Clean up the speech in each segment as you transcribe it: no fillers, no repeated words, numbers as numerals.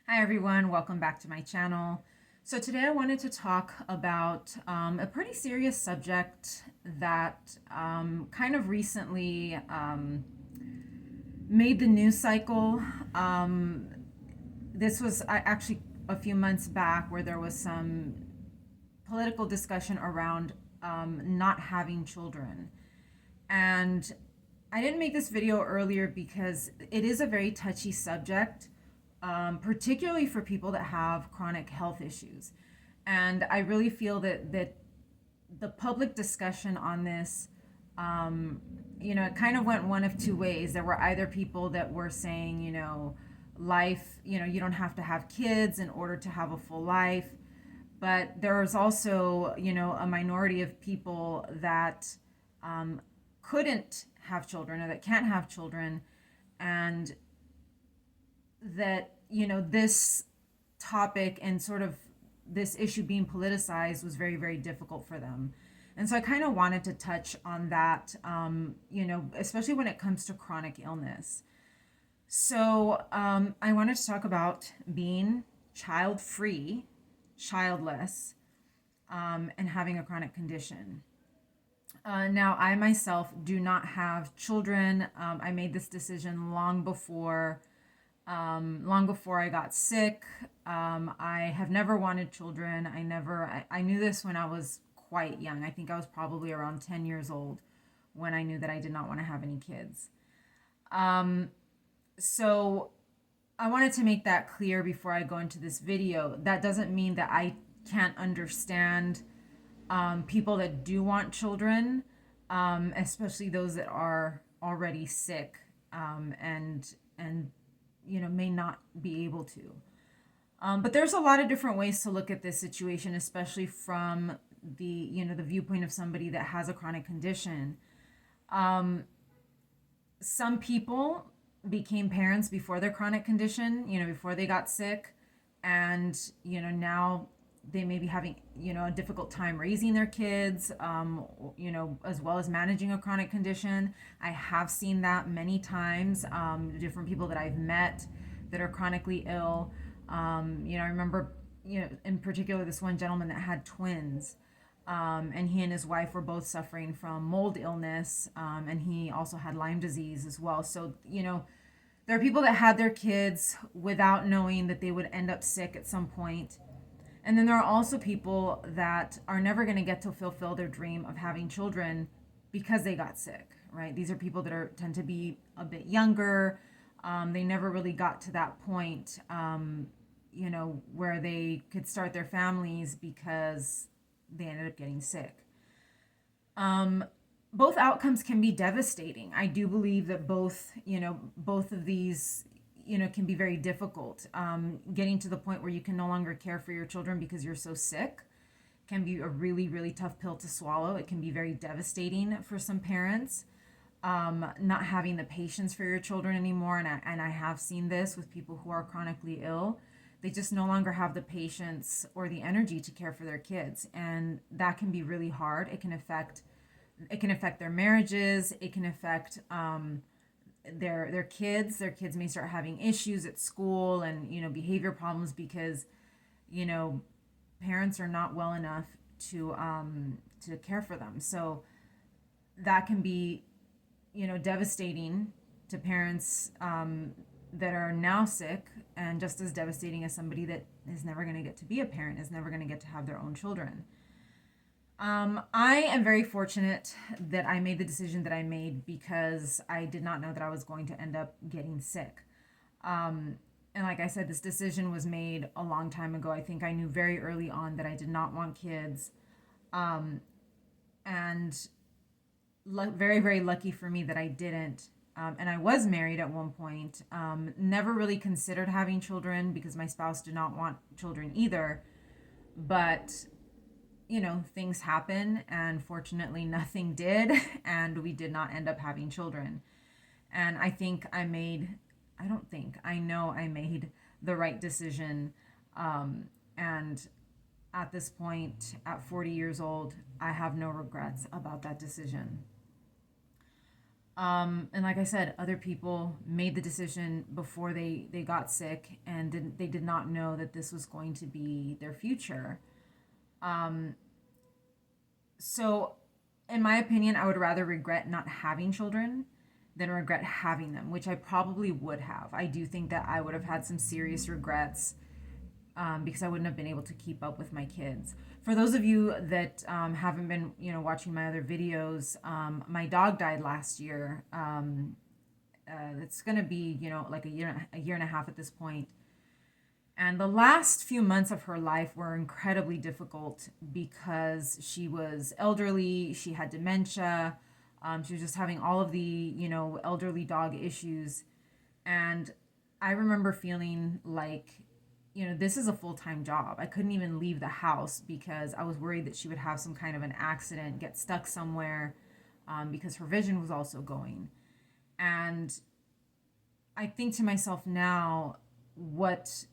Hi everyone, welcome back to my channel. So today I wanted to talk about a pretty serious subject that kind of recently made the news cycle. This was actually a few months back where there was some political discussion around not having children. And I didn't make this video earlier because it is a very touchy subject, particularly for people that have chronic health issues. And I really feel that the public discussion on this, it kind of went one of two ways. There were either people that were saying, life, you don't have to have kids in order to have a full life. But there's also, a minority of people that couldn't have children or that can't have children, and that this topic and sort of this issue being politicized was very, very difficult for them. And so I kind of wanted to touch on that, especially when it comes to chronic illness. So I wanted to talk about being child free, childless, and having a chronic condition. Now, I myself do not have children. I made this decision long before I got sick. I have never wanted children. I knew this when I was quite young. I think I was probably around 10 years old when I knew that I did not want to have any kids. So I wanted to make that clear before I go into this video. That doesn't mean that I can't understand people that do want children, especially those that are already sick, and may not be able to. But there's a lot of different ways to look at this situation, especially from the viewpoint of somebody that has a chronic condition. Some people became parents before their chronic condition, before they got sick, and now they may be having a difficult time raising their kids, as well as managing a chronic condition. I have seen that many times. Different people that I've met that are chronically ill. I remember in particular this one gentleman that had twins. And he and his wife were both suffering from mold illness, and he also had Lyme disease as well. So there are people that had their kids without knowing that they would end up sick at some point. And then there are also people that are never going to get to fulfill their dream of having children because they got sick, right? These are people that tend to be a bit younger. They never really got to that point, where they could start their families because they ended up getting sick. Both outcomes can be devastating. I do believe that both of these can be very difficult. Getting to the point where you can no longer care for your children because you're so sick can be a really, really tough pill to swallow. It can be very devastating for some parents. Not having the patience for your children anymore, and I have seen this with people who are chronically ill. They just no longer have the patience or the energy to care for their kids, and that can be really hard. It can affect their marriages. It can affect their kids. Their kids may start having issues at school and behavior problems because parents are not well enough to care for them. So that can be devastating to parents that are now sick, and just as devastating as somebody that is never going to get to be a parent, is never going to get to have their own children. I am very fortunate that I made the decision that I made because I did not know that I was going to end up getting sick. And like I said, this decision was made a long time ago. I think I knew very early on that I did not want kids. And very, very lucky for me that I didn't. And I was married at one point. Never really considered having children because my spouse did not want children either. But things happen, and fortunately nothing did, and we did not end up having children. And I know I made the right decision. And at this point, at 40 years old, I have no regrets about that decision. And like I said, other people made the decision before they got sick, and they did not know that this was going to be their future. Um, so, in my opinion, I would rather regret not having children than regret having them, which I probably would have. I do think that I would have had some serious regrets, because I wouldn't have been able to keep up with my kids. For those of you that haven't been, watching my other videos, my dog died last year. It's gonna be, like a year and a half at this point. And the last few months of her life were incredibly difficult because she was elderly, she had dementia, she was just having all of the, elderly dog issues. And I remember feeling like, this is a full time job. I couldn't even leave the house because I was worried that she would have some kind of an accident, get stuck somewhere, because her vision was also going. And I think to myself now, what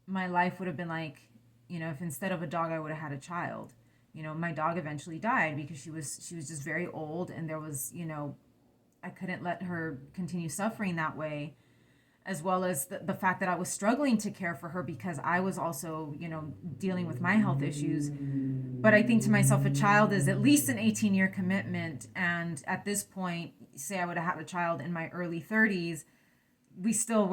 my life would have been like, if instead of a dog I would have had a child. My dog eventually died because she was just very old, and there was, I couldn't let her continue suffering that way, as well as the fact that I was struggling to care for her because I was also, dealing with my health issues. But I think to myself, a child is at least an 18-year commitment. And at this point, say I would have had a child in my early 30s, we still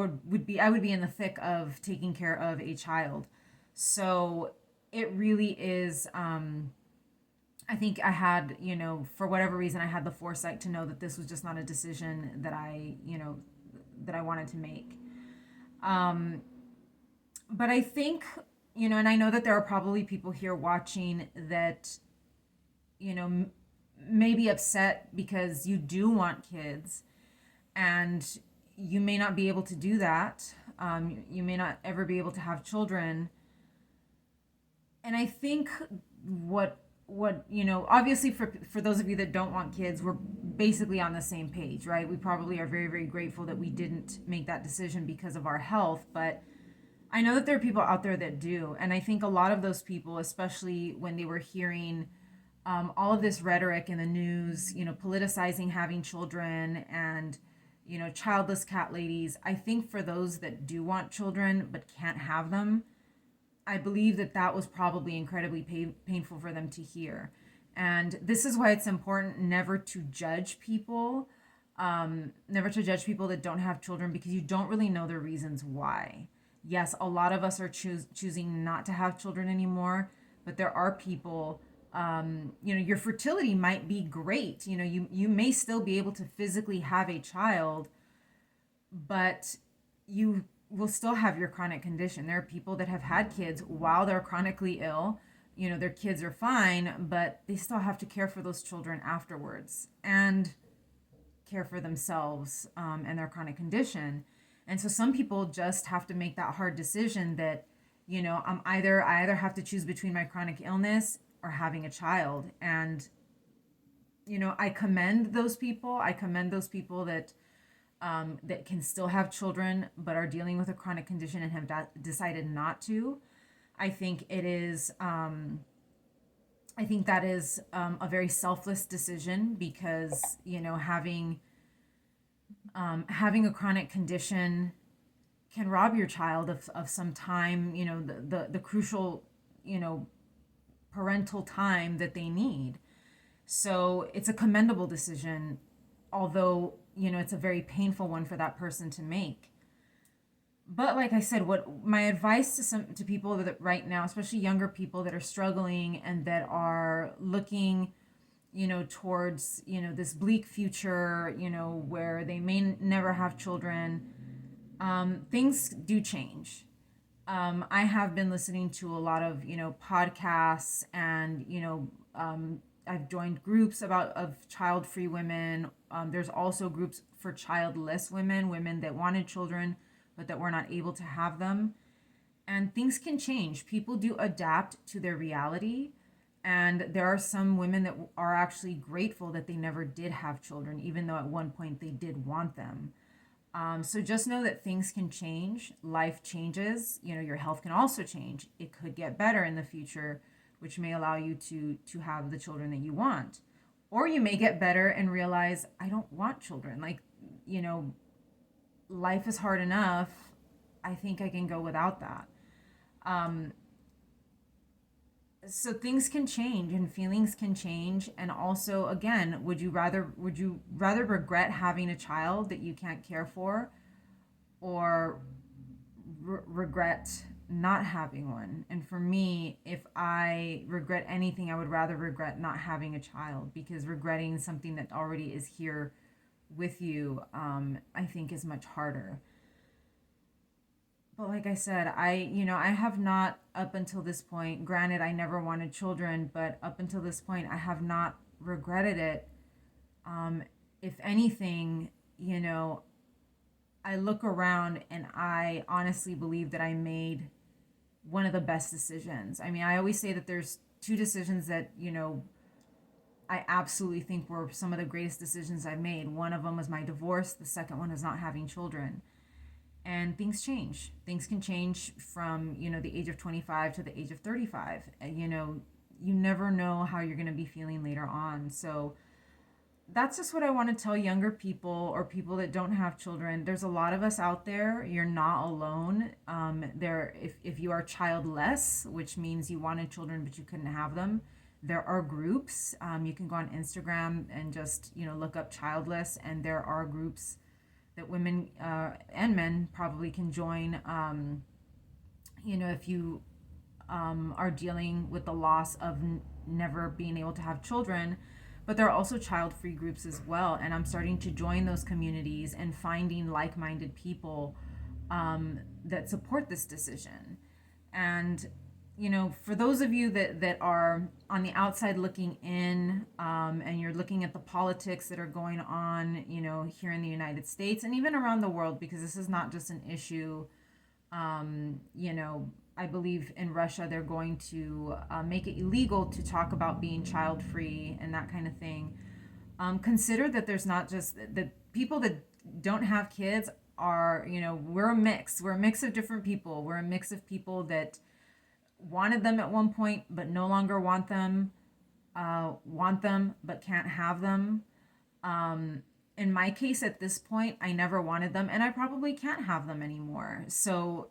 I would be in the thick of taking care of a child. So it really is, I think I had, for whatever reason, I had the foresight to know that this was just not a decision that I wanted to make. But I think, and I know that there are probably people here watching that, may be upset because you do want kids, and you may not be able to do that. You may not ever be able to have children. And I think what obviously for those of you that don't want kids, we're basically on the same page, right? We probably are very, very grateful that we didn't make that decision because of our health. But I know that there are people out there that do. And I think a lot of those people, especially when they were hearing all of this rhetoric in the news, politicizing having children, and childless cat ladies, I think for those that do want children but can't have them, I believe that was probably incredibly painful for them to hear. And this is why it's important never to judge people, that don't have children, because you don't really know the reasons why. Yes, a lot of us are choosing not to have children anymore, but there are people, your fertility might be great. You may still be able to physically have a child, but you will still have your chronic condition. There are people that have had kids while they're chronically ill. Their kids are fine, but they still have to care for those children afterwards and care for themselves, and their chronic condition. And so some people just have to make that hard decision that, I either have to choose between my chronic illness or having a child. And, I commend those people. I commend those people that can still have children but are dealing with a chronic condition and have decided not to. I think it is, I think that is a very selfless decision, because, having a chronic condition can rob your child of some time, the crucial, parental time that they need. So it's a commendable decision, although, it's a very painful one for that person to make. But like I said, what my advice to people that right now, especially younger people that are struggling and that are looking, towards, this bleak future, where they may never have children, things do change. I have been listening to a lot of, podcasts, and, I've joined groups of child-free women. There's also groups for childless women that wanted children but that were not able to have them. And things can change. People do adapt to their reality. And there are some women that are actually grateful that they never did have children, even though at one point they did want them. So just know that things can change. Life changes. Your health can also change. It could get better in the future, which may allow you to have the children that you want. Or you may get better and realize, I don't want children. Like, you know, life is hard enough. I think I can go without that. Um, so things can change and feelings can change. And also, again, would you rather regret having a child that you can't care for, or regret not having one? And for me, if I regret anything, I would rather regret not having a child, because regretting something that already is here with you, I think is much harder. But like I said, I have not, up until this point, granted, I never wanted children, but up until this point, I have not regretted it. Um, if anything, I look around and I honestly believe that I made one of the best decisions. I mean, I always say that there's two decisions that, I absolutely think were some of the greatest decisions I've made. One of them was my divorce, the second one is not having children. And things change. Things can change from, the age of 25 to the age of 35. You never know how you're going to be feeling later on. So that's just what I want to tell younger people or people that don't have children. There's a lot of us out there. You're not alone. If you are childless, which means you wanted children but you couldn't have them, there are groups. You can go on Instagram and just look up childless, and there are groups that women and men probably can join. If you are dealing with the loss of never being able to have children. But there are also child-free groups as well, and I'm starting to join those communities and finding like-minded people that support this decision. And for those of you that are on the outside looking in, and you're looking at the politics that are going on, here in the United States and even around the world, because this is not just an issue. I believe in Russia they're going to make it illegal to talk about being child free and that kind of thing. Consider that there's not just the people that don't have kids are, we're a mix. We're a mix of different people. We're a mix of people that wanted them at one point but no longer want them but can't have them. In my case, at this point, I never wanted them and I probably can't have them anymore. So,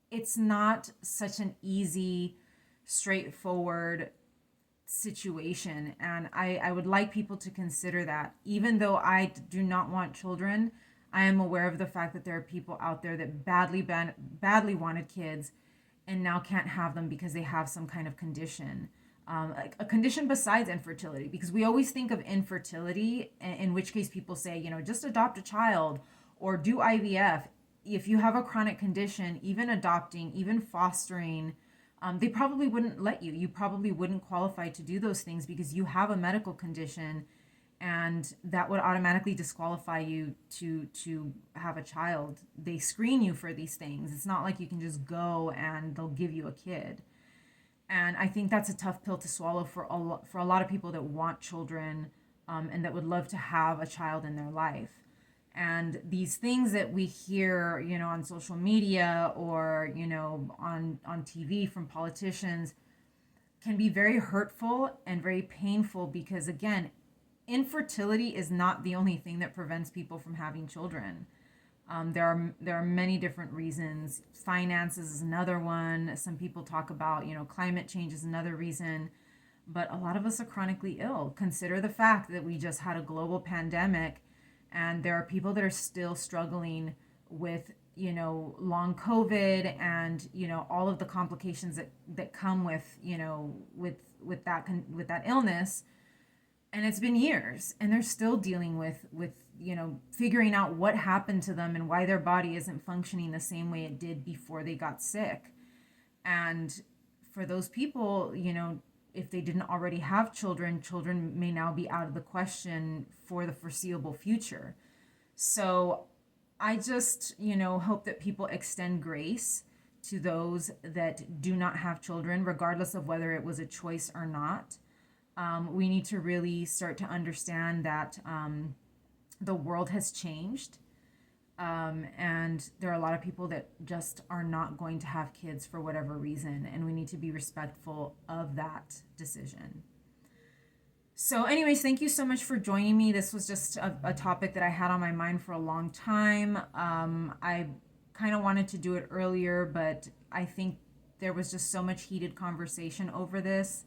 it's not such an easy, straightforward situation. And I would like people to consider that. Even though I do not want children, I am aware of the fact that there are people out there that badly wanted kids and now can't have them because they have some kind of condition. Like a condition besides infertility, because we always think of infertility, in which case people say, just adopt a child or do IVF. If you have a chronic condition, even adopting, even fostering, they probably wouldn't let you. You probably wouldn't qualify to do those things because you have a medical condition, and that would automatically disqualify you to have a child. They screen you for these things. It's not like you can just go and they'll give you a kid. And I think that's a tough pill to swallow for a lot of people that want children, and that would love to have a child in their life. And these things that we hear, on social media or, on TV from politicians can be very hurtful and very painful because, again, infertility is not the only thing that prevents people from having children. There are many different reasons. Finances is another one. Some people talk about, climate change is another reason. But a lot of us are chronically ill. Consider the fact that we just had a global pandemic, and there are people that are still struggling with, long COVID and, all of the complications that come with, with that illness. And it's been years, and they're still dealing with figuring out what happened to them and why their body isn't functioning the same way it did before they got sick. And for those people, if they didn't already have children, children may now be out of the question for the foreseeable future. So I just, hope that people extend grace to those that do not have children, regardless of whether it was a choice or not. We need to really start to understand that the world has changed, and there are a lot of people that just are not going to have kids for whatever reason, and we need to be respectful of that decision. So, anyways, thank you so much for joining me. This was just a topic that I had on my mind for a long time. I kind of wanted to do it earlier, but I think there was just so much heated conversation over this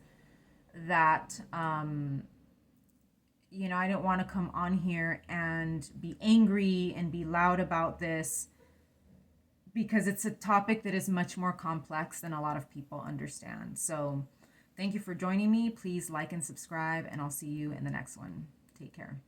that, I didn't want to come on here and be angry and be loud about this because it's a topic that is much more complex than a lot of people understand. So, thank you for joining me. Please like and subscribe, and I'll see you in the next one. Take care.